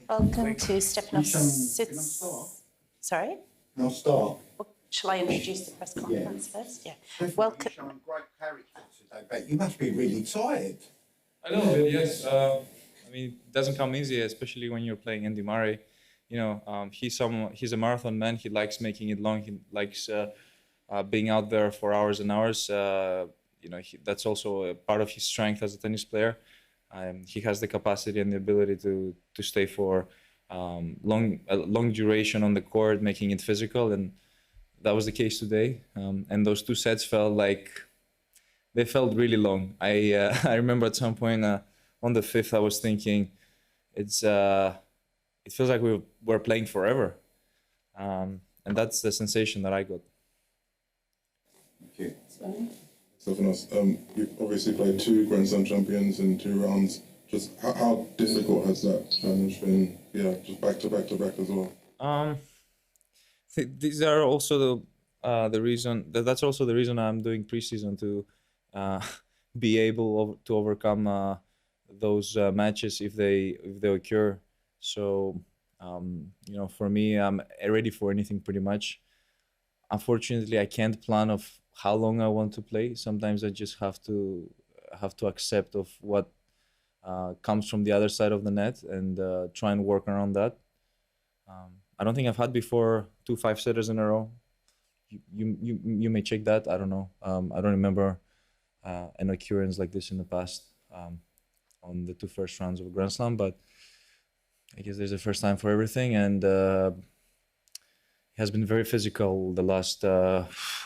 Welcome to Stefanos Tsitsipas. Sorry? I'll start. Shall I introduce the press conference first? Yeah. Welcome. You've shown great character today, but you must be really tired. A little bit, yes. I mean, it doesn't come easy, especially when you're playing Andy Murray. You know, he's a marathon man. He likes making it long. He likes being out there for hours and hours. You know, that's also a part of his strength as a tennis player. He has the capacity and the ability to stay for long duration on the court, making it physical, and that was the case today. And those two sets felt really long. I remember at some point on the fifth, I was thinking, it feels like we were playing forever, and that's the sensation that I got. Thank you. Stefanos, you've obviously played two Grand Slam champions in 2 rounds. Just how difficult has that challenge been? Yeah, just back to back to back as well. These are also the reason. That's also the reason I'm doing preseason, to be able to overcome those matches if they occur. So you know, for me, I'm ready for anything pretty much. Unfortunately, I can't plan of how long I want to play. Sometimes I just have to accept of what comes from the other side of the net and try and work around that. I don't think I've had before 2 5-setters in a row. You may check that. I don't know. I don't remember an occurrence like this in the past on the 2 first rounds of a Grand Slam, but I guess there's a first time for everything, and it has been very physical. The last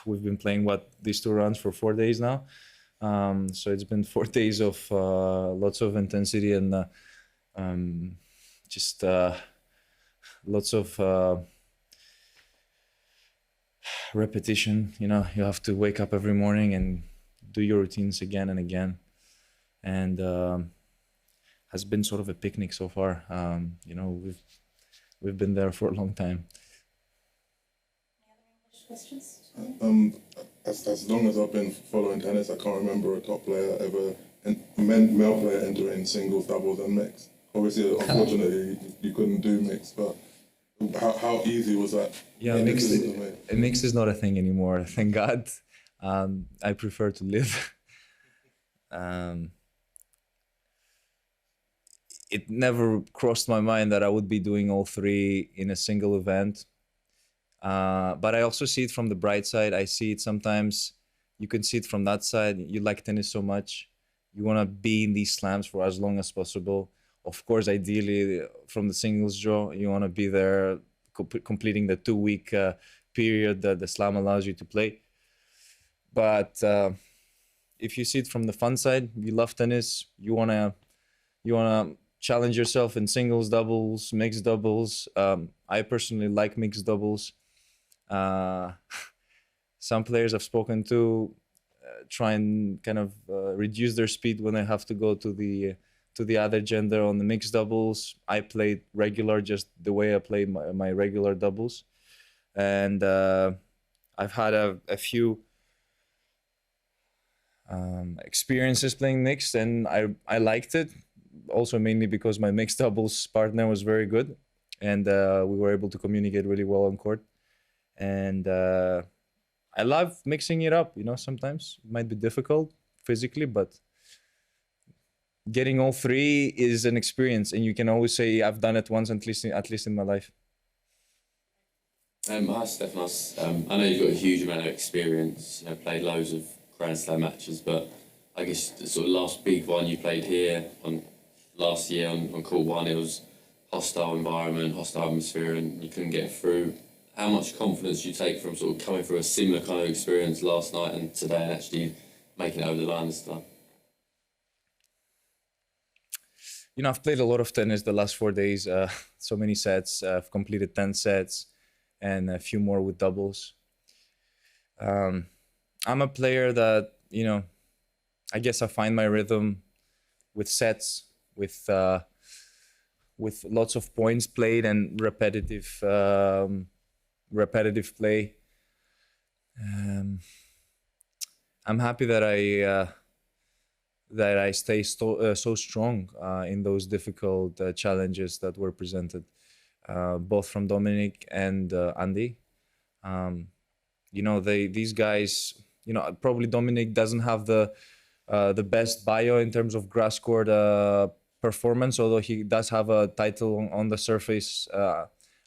we've been playing these 2 rounds for 4 days now, so it's been 4 days of lots of intensity and just lots of repetition. You know, you have to wake up every morning and do your routines again and again, and has been sort of a picnic so far. You know, we've been there for a long time. Questions? As long as I've been following tennis, I can't remember a top player ever, male player entering singles, doubles, and mixed. Obviously, unfortunately, you couldn't do mixed, but how easy was that? Yeah, mixed is not a thing anymore. Thank God. I prefer to live. It never crossed my mind that I would be doing all 3 in a single event. But I also see it from the bright side. I see it sometimes, you can see it from that side. You like tennis so much. You want to be in these slams for as long as possible. Of course, ideally, from the singles draw, you want to be there completing the 2-week period that the slam allows you to play. But if you see it from the fun side, you love tennis, you wanna challenge yourself in singles, doubles, mixed doubles. I personally like mixed doubles. Some players I've spoken to try and kind of reduce their speed when they have to go to the other gender on the mixed doubles. I played regular, just the way I play my regular doubles, and I've had a few experiences playing mixed, and I liked it. Also mainly because my mixed doubles partner was very good, and we were able to communicate really well on court. And I love mixing it up. You know, sometimes it might be difficult physically, but getting all 3 is an experience, and you can always say I've done it once, at least in my life. Hi Stefanos. I know you've got a huge amount of experience. You know, played loads of Grand Slam matches, but I guess the sort of last big one you played here last year on court 1, it was hostile environment, hostile atmosphere, and you couldn't get through. How much confidence do you take from sort of coming through a similar kind of experience last night and today, and actually making it over the line this time? You know, I've played a lot of tennis the last 4 days, so many sets. I've completed 10 sets and a few more with doubles. I'm a player that, you know, I guess I find my rhythm with sets, with lots of points played and repetitive play. I'm happy that that I stay so strong in those difficult challenges that were presented, both from Dominic and Andy. You know, these guys. You know, probably Dominic doesn't have the best bio in terms of grass court performance, although he does have a title on the surface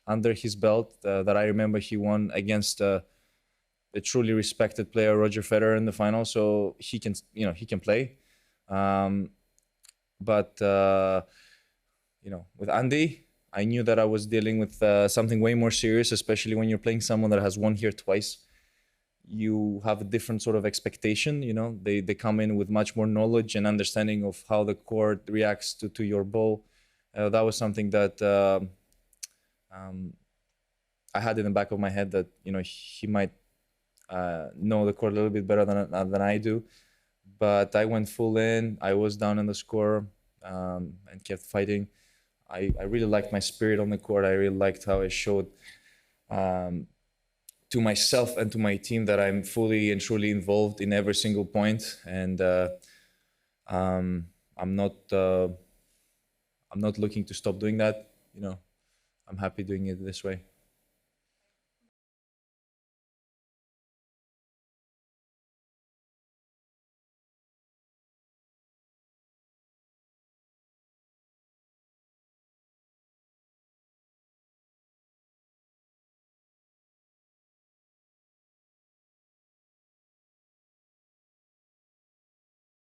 under his belt that I remember he won against a truly respected player, Roger Federer, in the final. So he can, you know, he can play. But you know, with Andy, I knew that I was dealing with something way more serious, especially when you're playing someone that has won here twice. You have a different sort of expectation, you know. They come in with much more knowledge and understanding of how the court reacts to your ball. That was something that I had in the back of my head, that, you know, he might know the court a little bit better than I do. But I went full in. I was down in the score and kept fighting. I really liked my spirit on the court. I really liked how I showed to myself and to my team that I'm fully and truly involved in every single point. And I'm not looking to stop doing that. You know, I'm happy doing it this way.